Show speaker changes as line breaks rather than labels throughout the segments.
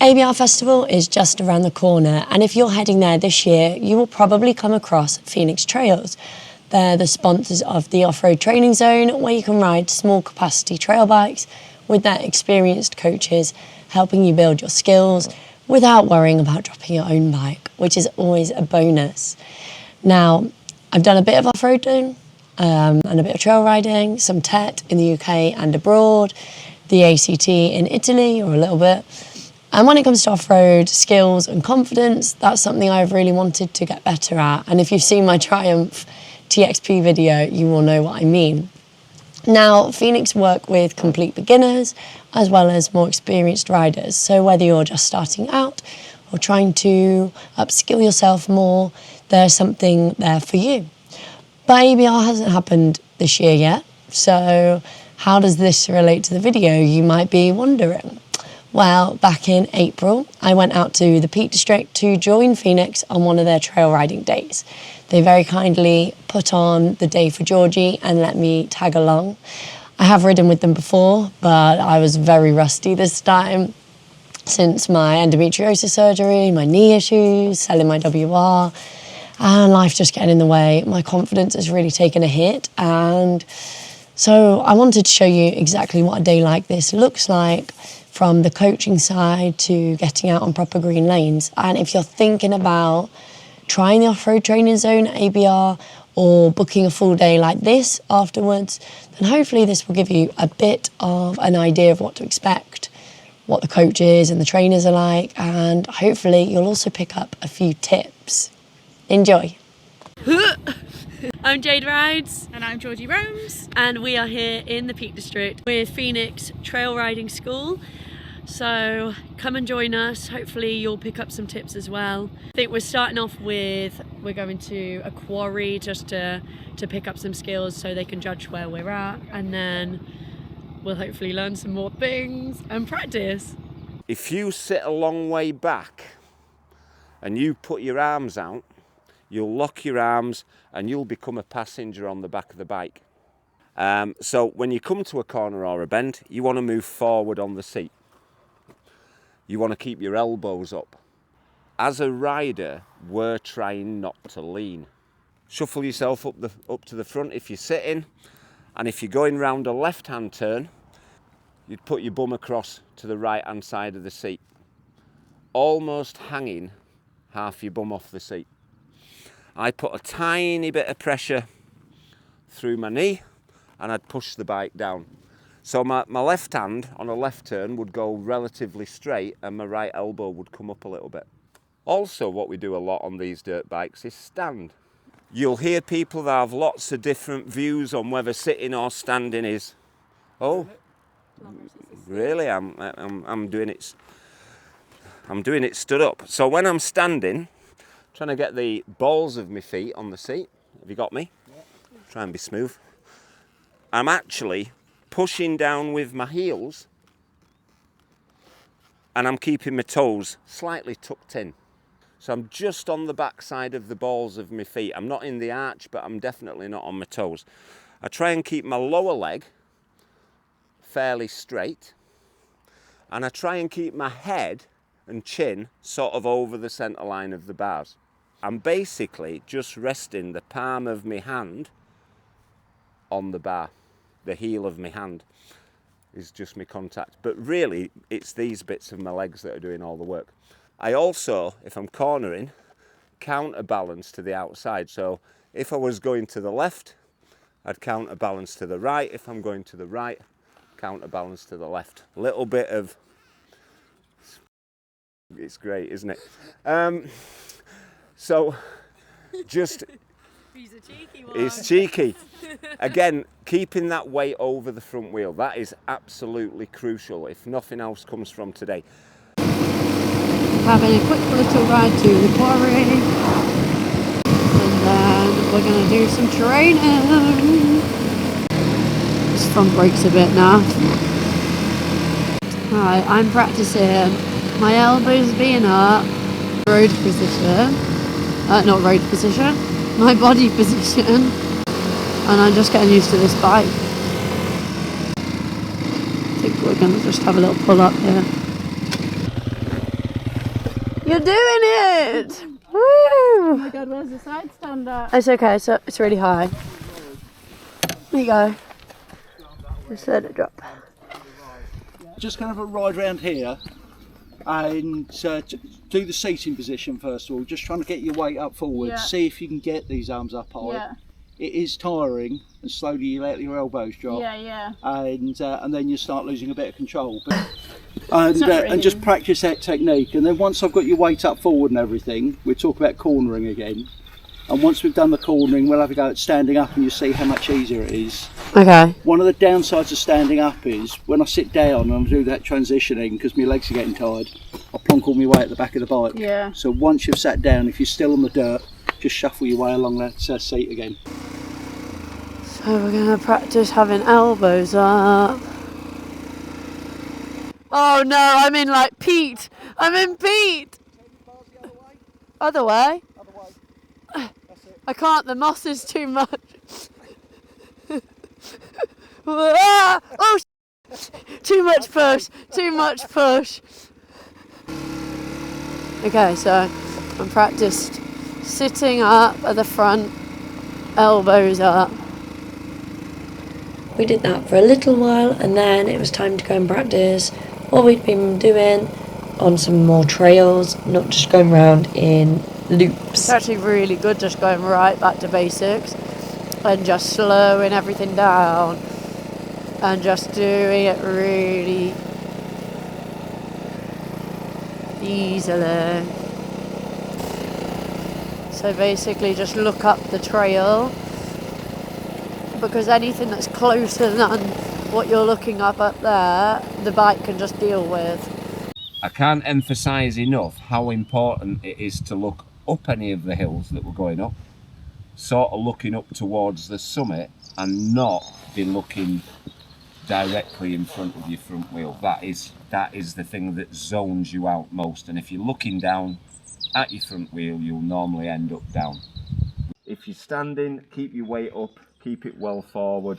ABR Festival is just around the corner, and if you're heading there this year, you will probably come across Phoenix Trails. They're the sponsors of the off-road training zone, where you can ride small capacity trail bikes with their experienced coaches, helping you build your skills without worrying about dropping your own bike, which is always a bonus. Now, I've done a bit of off-roading and a bit of trail riding, some TET in the UK and abroad, the ACT in Italy, or a little bit. And when it comes to off-road skills and confidence, that's something I've really wanted to get better at. And if you've seen my Triumph TXP video, you will know what I mean. Now, Phoenix work with complete beginners as well as more experienced riders. So whether you're just starting out or trying to upskill yourself more, there's something there for you. But ABR hasn't happened this year yet. So how does this relate to the video, you might be wondering? Well, back in April, I went out to the Peak District to join Phoenix on one of their trail riding days. They very kindly put on the day for Georgie and let me tag along. I have ridden with them before, but I was very rusty this time since my endometriosis surgery, my knee issues, selling my WR, and life just getting in the way. My confidence has really taken a hit, and so I wanted to show you exactly what a day like this looks like, from the coaching side to getting out on proper green lanes. And if you're thinking about trying the off-road training zone at ABR or booking a full day like this afterwards, then hopefully this will give you a bit of an idea of what to expect, what the coaches and the trainers are like, and hopefully you'll also pick up a few tips. Enjoy. I'm Jade Rides.
And I'm GeorgieRoams.
And we are here in the Peak District with Phoenix Trail Riding School. So come and join us. Hopefully you'll pick up some tips as well. I think we're starting off with, we're going to a quarry just to pick up some skills so they can judge where we're at. And then we'll hopefully learn some more things and practice.
If you sit a long way back and you put your arms out, you'll lock your arms and you'll become a passenger on the back of the bike. So when you come to a corner or a bend, you want to move forward on the seat. You want to keep your elbows up. As a rider, we're trying not to lean. Shuffle yourself up to the front if you're sitting, and if you're going round a left-hand turn, you'd put your bum across to the right-hand side of the seat, almost hanging half your bum off the seat. I put a tiny bit of pressure through my knee and I'd push the bike down. So my left hand on a left turn would go relatively straight and my right elbow would come up a little bit. Also, what we do a lot on these dirt bikes is stand. You'll hear people that have lots of different views on whether sitting or standing is. Oh, really? I'm doing it stood up. So when I'm standing, trying to get the balls of my feet on the seat. Have you got me? Yeah. Try and be smooth. I'm actually pushing down with my heels and I'm keeping my toes slightly tucked in. So I'm just on the back side of the balls of my feet. I'm not in the arch, but I'm definitely not on my toes. I try and keep my lower leg fairly straight, and I try and keep my head and chin sort of over the centre line of the bars. I'm basically just resting the palm of my hand on the bar. The heel of my hand is just my contact. But really, it's these bits of my legs that are doing all the work. I also, if I'm cornering, counterbalance to the outside. So if I was going to the left, I'd counterbalance to the right. If I'm going to the right, counterbalance to the left. A little bit of... It's great, isn't it? So just...
He's a cheeky one.
It's cheeky. Again, keeping that weight over the front wheel, that is absolutely crucial if nothing else comes from today.
Having a quick little ride to the quarry, and then we're going to do some training. This front brake's a bit now. Right, I'm practicing my elbows being up, road position, my body position, and I'm just getting used to this bike. I think we're going to just have a little pull up here. You're doing it! Woo!
Oh my god, where's the side stand at?
It's okay, so it's really high. There you go. Just let it drop.
Just kind of a ride around here and do the seating position first of all. Just trying to get your weight up forward.
Yeah.
See if you can get these arms up high.
Yeah.
It is tiring, and slowly you let your elbows drop.
Yeah.
And then you start losing a bit of control. But,
Not really.
and just practice that technique. And then once I've got your weight up forward and everything, we'll talk about cornering again. And once we've done the cornering, we'll have a go at standing up, and you'll see how much easier it is.
Okay.
One of the downsides of standing up is when I sit down and I do that transitioning, because my legs are getting tired, I plonk all my weight at the back of the bike.
Yeah.
So once you've sat down, if you're still on the dirt, just shuffle your way along that seat again.
So we're going to practice having elbows up. Oh no, I'm in like Pete. I'm in Pete. Other way? I can't, the moss is too much. Ah! Oh, too much push, too much push. Okay, so I'm practiced sitting up at the front, elbows up. We did that for a little while, and then it was time to go and practice what we'd been doing on some more trails, not just going around in loops. It's actually really good just going right back to basics and just slowing everything down and just doing it really easily. So basically just look up the trail, because anything that's closer than what you're looking up there, the bike can just deal with.
I can't emphasise enough how important it is to look up any of the hills that we're going up, sort of looking up towards the summit and not be looking directly in front of your front wheel. That is the thing that zones you out most, and if you're looking down at your front wheel, you'll normally end up down. If you're standing, keep your weight up, keep it well forward.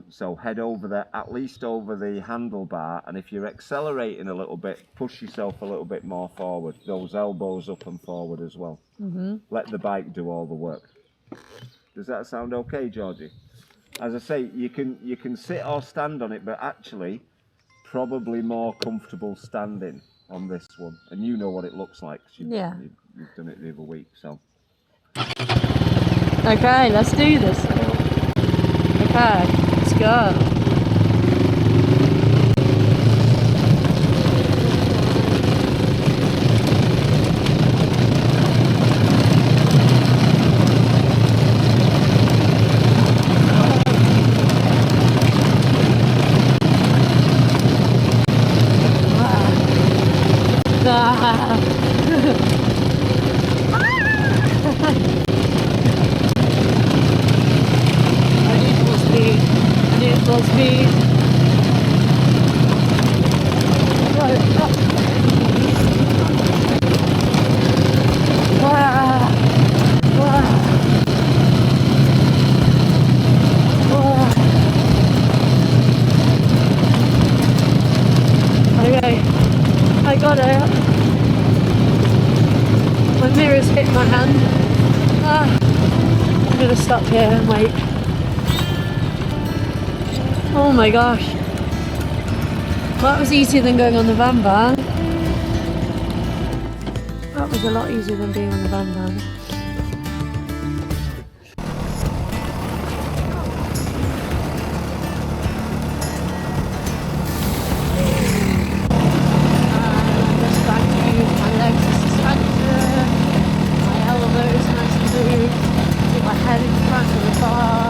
So head over there, at least over the handlebar, and if you're accelerating a little bit, push yourself a little bit more forward. Those elbows up and forward as well. Let the bike do all the work. Does that sound okay, Georgie? As I say, you can sit or stand on it, but actually probably more comfortable standing on this one. And you know what it looks like, 'cause you've done it the other week. So
Okay, let's do this. Okay, let's go. Full speed. Okay, I got it. My mirror's hit my hand. I'm gonna stop here and wait. Oh my gosh, that was easier than going on the van. That was a lot easier than being on the van. Just back to use my legs as suspension, my elbows nice and loose, keep my head in front of the bar.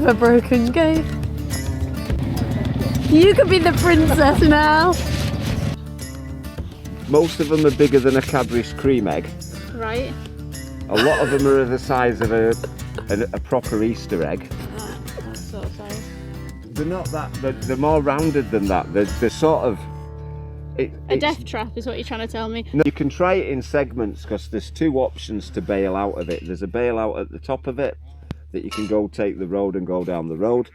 a broken gate. You could be the princess now.
Most of them are bigger than a Cadbury's cream egg.
Right.
A lot of them are the size of a proper Easter egg.
That sort of size.
They're not that, they're more rounded than that. They're sort of...
A death trap is what you're trying to tell me.
No, you can try it in segments because there's two options to bail out of it. There's a bailout at the top of it that you can go take the road and go down the road.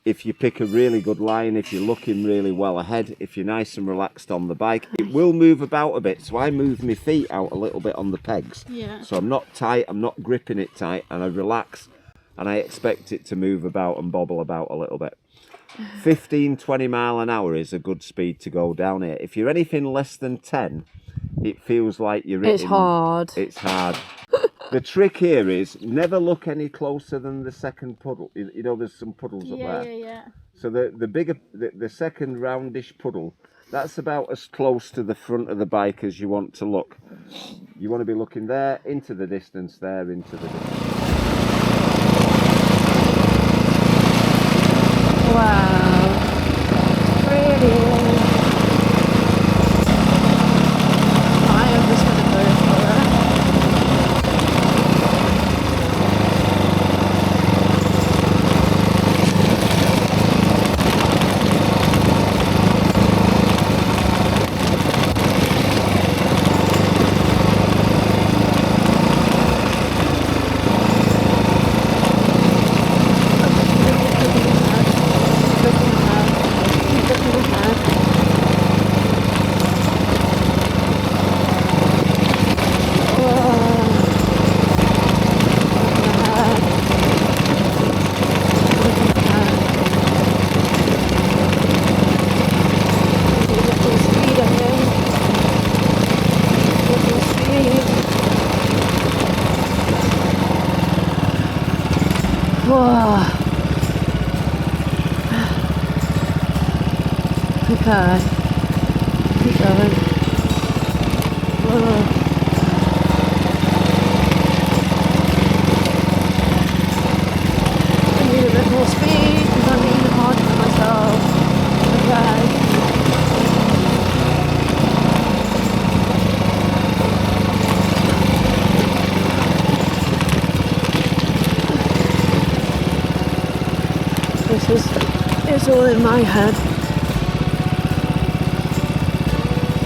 If you pick a really good line, if you're looking really well ahead, if you're nice and relaxed on the bike, it will move about a bit. So I move my feet out a little bit on the pegs.
Yeah.
So I'm not tight, I'm not gripping it tight, and I relax and I expect it to move about and bobble about a little bit. 15-20 mile an hour is a good speed to go down here. If you're anything less than 10, it feels like you're hitting...
It's hard.
It's hard. The trick here is never look any closer than the second puddle. You know, there's some puddles up there.
Yeah.
So the bigger, the second roundish puddle, that's about as close to the front of the bike as you want to look. You want to be looking there, into the distance, there, into the distance.
Wow. Pretty. I am just going to go for it. Okay, keep going. I need a bit more speed because I'm being hard for myself. Okay. It's all in my head.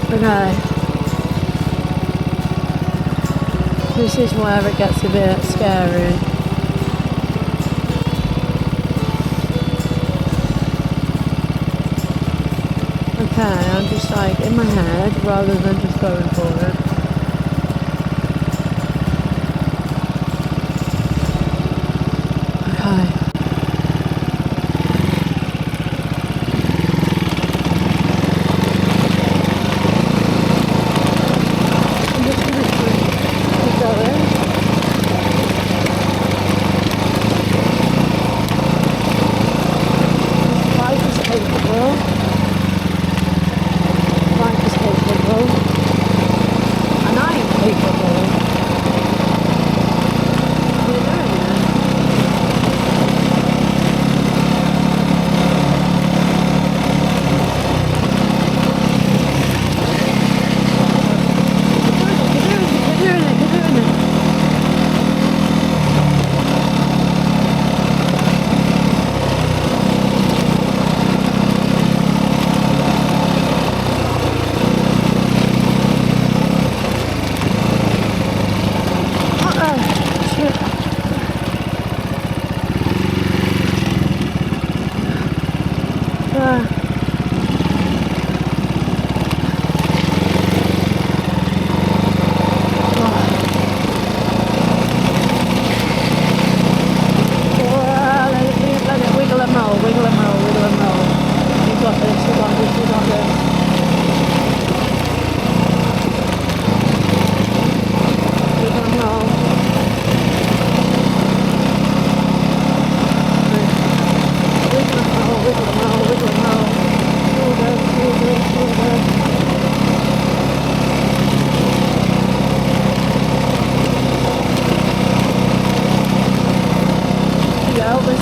Okay. This is where it gets a bit scary. Okay, I'm just like in my head rather than just going for it. Okay.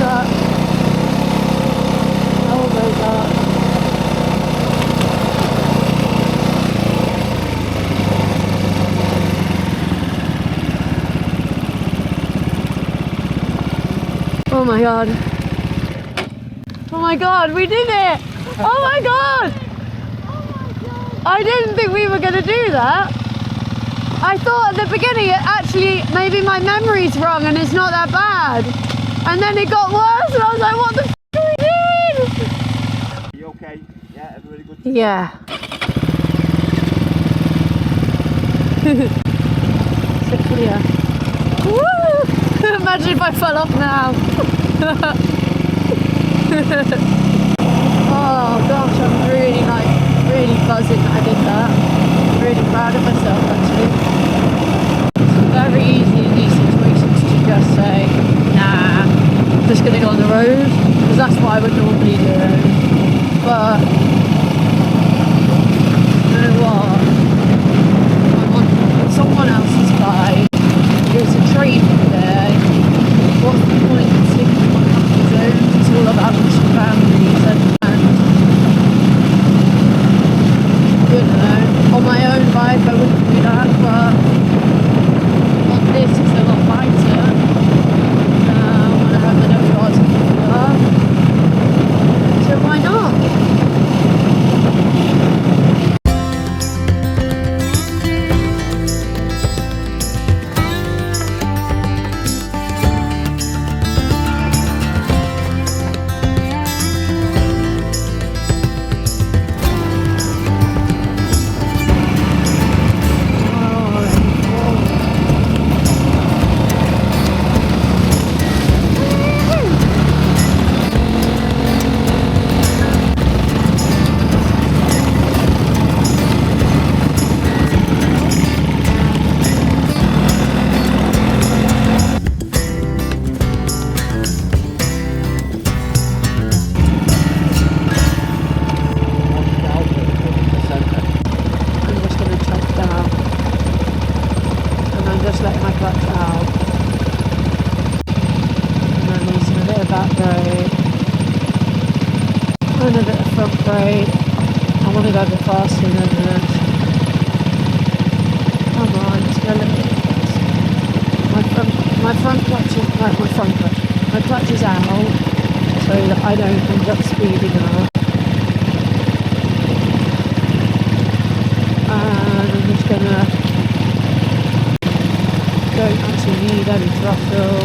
up. Elbows up. Oh my god. Oh my god, we did it! Oh my god! I didn't think we were going to do that. I thought at the beginning it actually, maybe my memory's wrong and it's not that bad. And then it got worse and I was like, what the f*** are we doing?
Are you okay? Yeah, everybody good?
Yeah. So clear. Woo! Imagine if I fell off now. Oh gosh, I'm really buzzing that I did that. I'm really proud of myself actually. It's very easy in these situations to just say, nah, I'm just gonna go on the road, because that's what I would normally do. But you know what? I'm on someone else's bike. There's a train there. What's the point in sticking to my comfort zone? It's all about pushing boundaries and you know, on my own bike I wouldn't do that, but on this it's a lot lighter. When I have the no guards in the car, so why not? I want to go a bit faster than that. Come on, let's go a little bit faster. My front clutch is, like my clutch is out so that I don't end up speeding up. And I'm just gonna, don't actually need any throttle,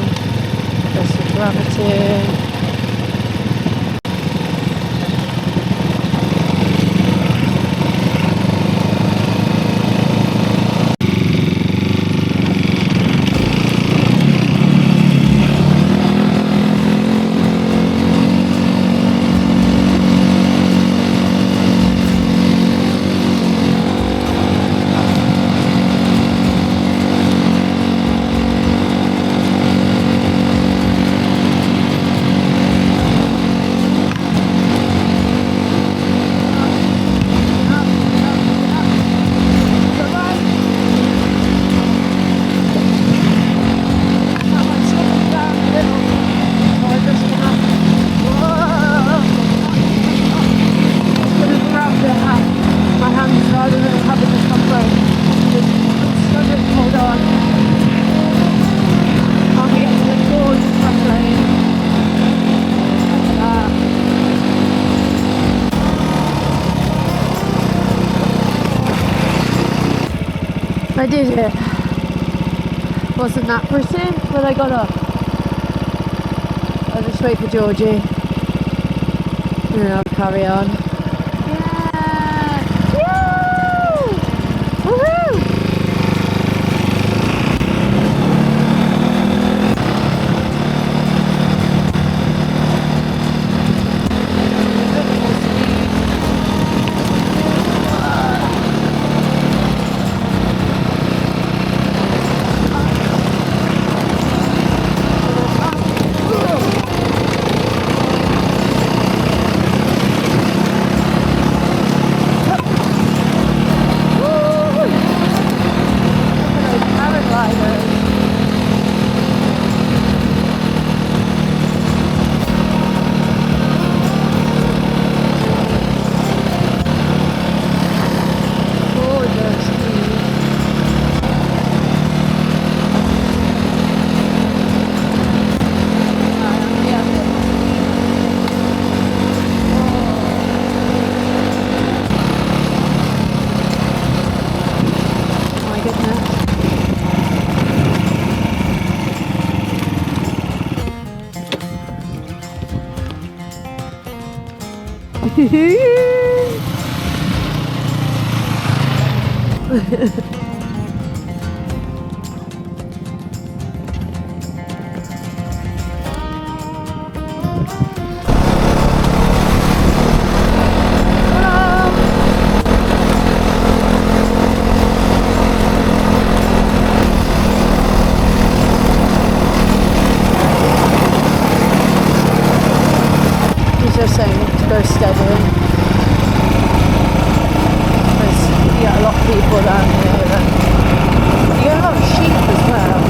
just the gravity. I did it. Wasn't that pretty, but I got up. I'll just wait for Georgie. And then I'll carry on. Yeah! Woo! Woohoo! He's just saying to go steadily. There's you get a lot of people down here. And you get a lot of sheep as well.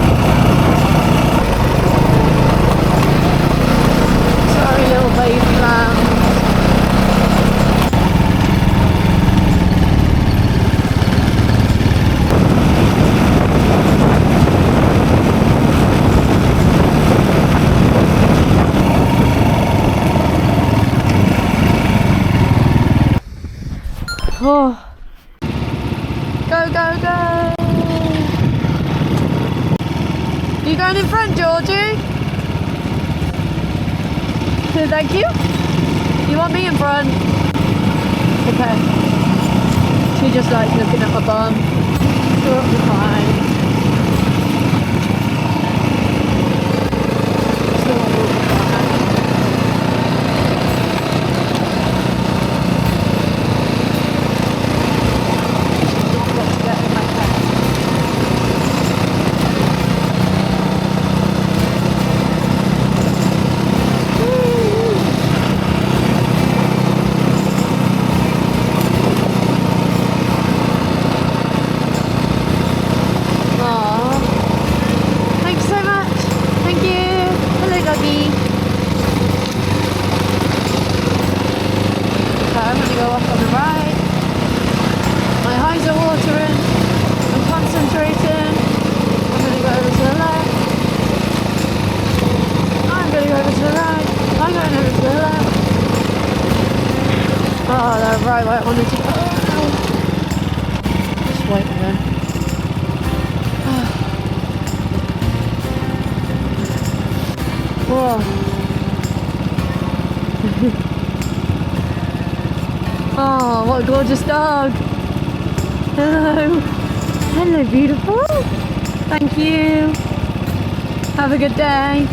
Sorry, little baby lamb. Oh. Go, go, go! You going in front, Georgie? Thank you. You want me in front? Okay. She just likes looking at my bum. You're fine. So we'll be fine. Right where I wanted to go. Just wait a minute. Whoa. Oh, what a gorgeous dog. Hello. Hello, beautiful. Thank you. Have a good day.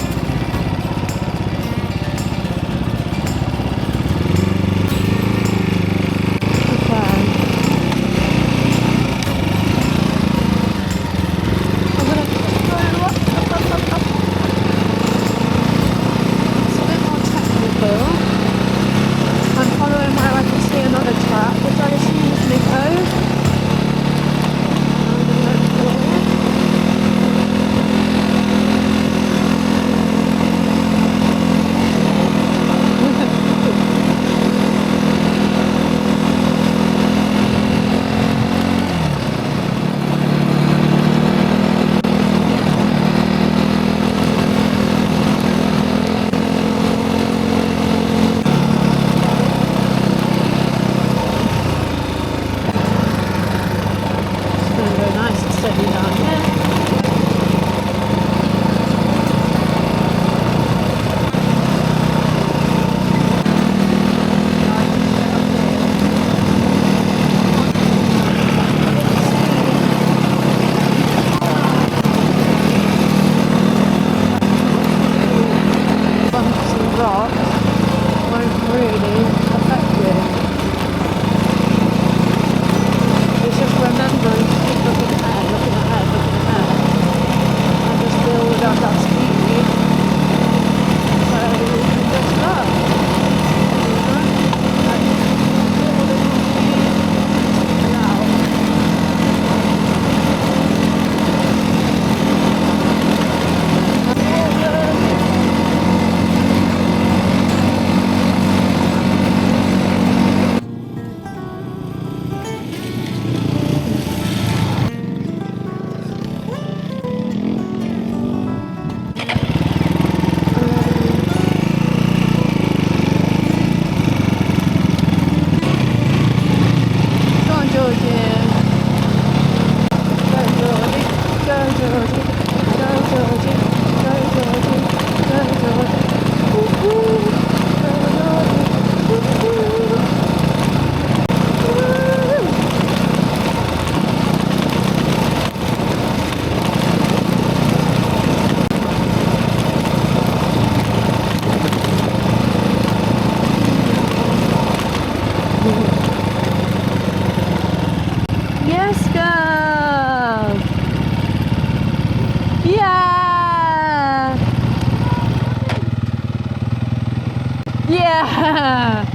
Yeah!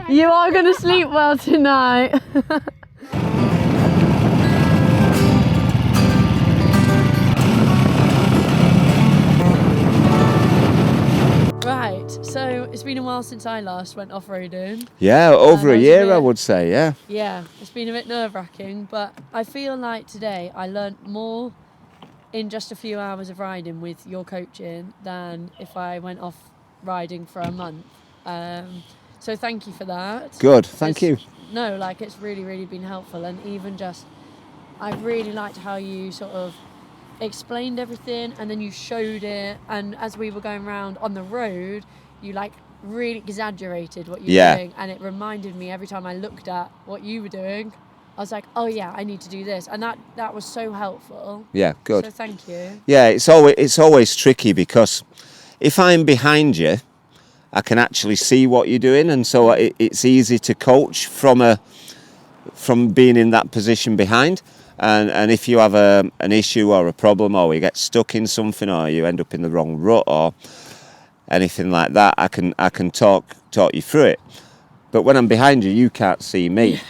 You are going to sleep well tonight. Right, so it's been a while since I last went off-roading.
Yeah, over a year, I would say, yeah.
Yeah, it's been a bit nerve-wracking, but I feel like today I learnt more in just a few hours of riding with your coaching than if I went off riding for a month. So thank you for that.
Good, thank you.
No, like it's really, really been helpful, and even just, I really liked how you sort of explained everything and then you showed it, and as we were going around on the road, you like really exaggerated what you were doing, and it reminded me every time I looked at what you were doing, I was like, oh yeah, I need to do this, and that was so helpful.
Yeah, good.
So thank you.
Yeah, it's always tricky because if I'm behind you, I can actually see what you're doing, and so it's easy to coach from being in that position behind. And if you have an issue or a problem, or you get stuck in something, or you end up in the wrong rut, or anything like that, I can talk you through it. But when I'm behind you, you can't see me.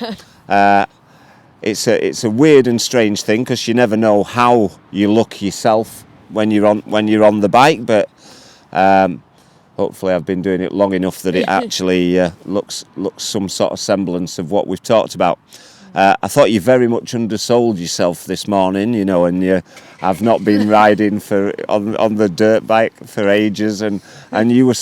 It's a weird and strange thing because you never know how you look yourself when you're on the bike. But hopefully, I've been doing it long enough that it actually looks some sort of semblance of what we've talked about. I thought you very much undersold yourself this morning, you know, and I've not been riding on the dirt bike for ages, and you were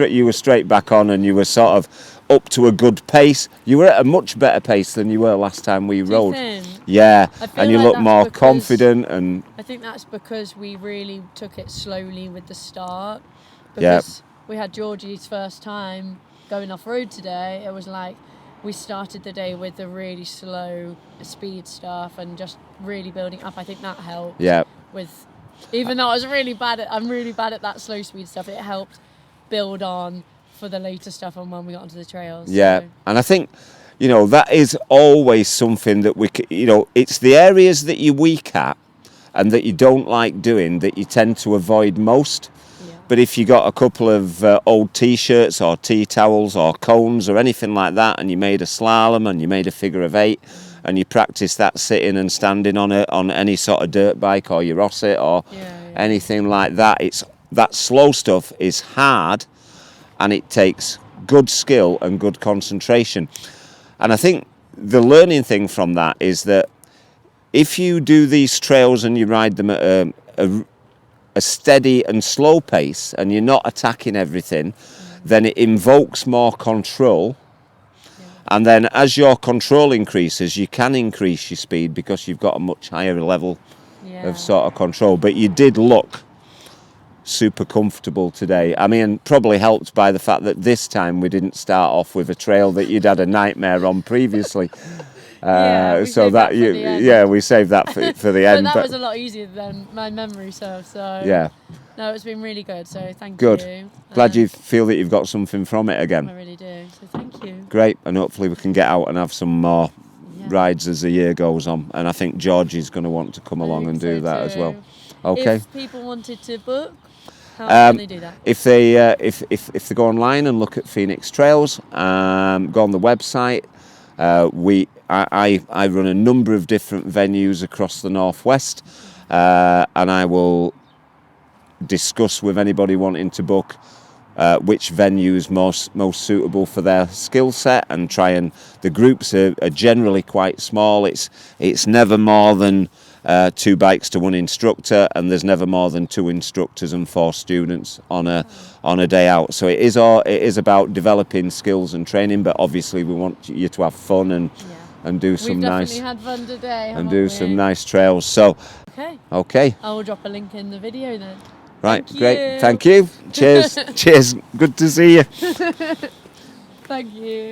you were straight back on, and you were sort of up to a good pace. You were at a much better pace than you were last time we rode. Yeah, and you look more confident, and
I think that's because we really took it slowly with the start. Because we had Georgie's first time going off road today. It was like we started the day with the really slow speed stuff and just really building up. I think that helped. Yeah. Even though I'm really bad at that slow speed stuff, it helped build on for the later stuff and when we got onto the trails.
Yeah, so. And I think, you know, that is always something that it's the areas that you're weak at and that you don't like doing that you tend to avoid most. But if you got a couple of old T-shirts or tea towels or cones or anything like that, and you made a slalom and you made a figure of 8, and you practice that sitting and standing on any sort of dirt bike or your Rosset or anything like that, that slow stuff is hard, and it takes good skill and good concentration. And I think the learning thing from that is that if you do these trails and you ride them at a steady and slow pace, and you're not attacking everything, then it invokes more control. And then as your control increases, you can increase your speed because you've got a much higher level of sort of control. But you did look super comfortable today. I mean, probably helped by the fact that this time we didn't start off with a trail that you'd had a nightmare on previously. We saved that for the end.
But that was a lot easier than my memory serves. So no, it's been really good. So thank you.
Good. Glad you feel that you've got something from it again.
I really do. So thank you.
Great, and hopefully we can get out and have some more rides as the year goes on. And I think Georgie's going to want to come along and do that as well. Okay.
If people wanted to book, how can they do that?
If they go online and look at Phoenix Trails, go on the website. I run a number of different venues across the northwest, and I will discuss with anybody wanting to book which venue is most suitable for their skill set, and the groups are generally quite small. It's never more than 2 bikes to 1 instructor, and there's never more than 2 instructors and 4 students on a day out. So it is about developing skills and training, but obviously we want you to have fun and do some nice.
We've definitely had fun today,
and do some nice trails. So okay.
I will drop a link in the video then.
Right, great. Thank you. Cheers. Cheers. Good to see you.
Thank you.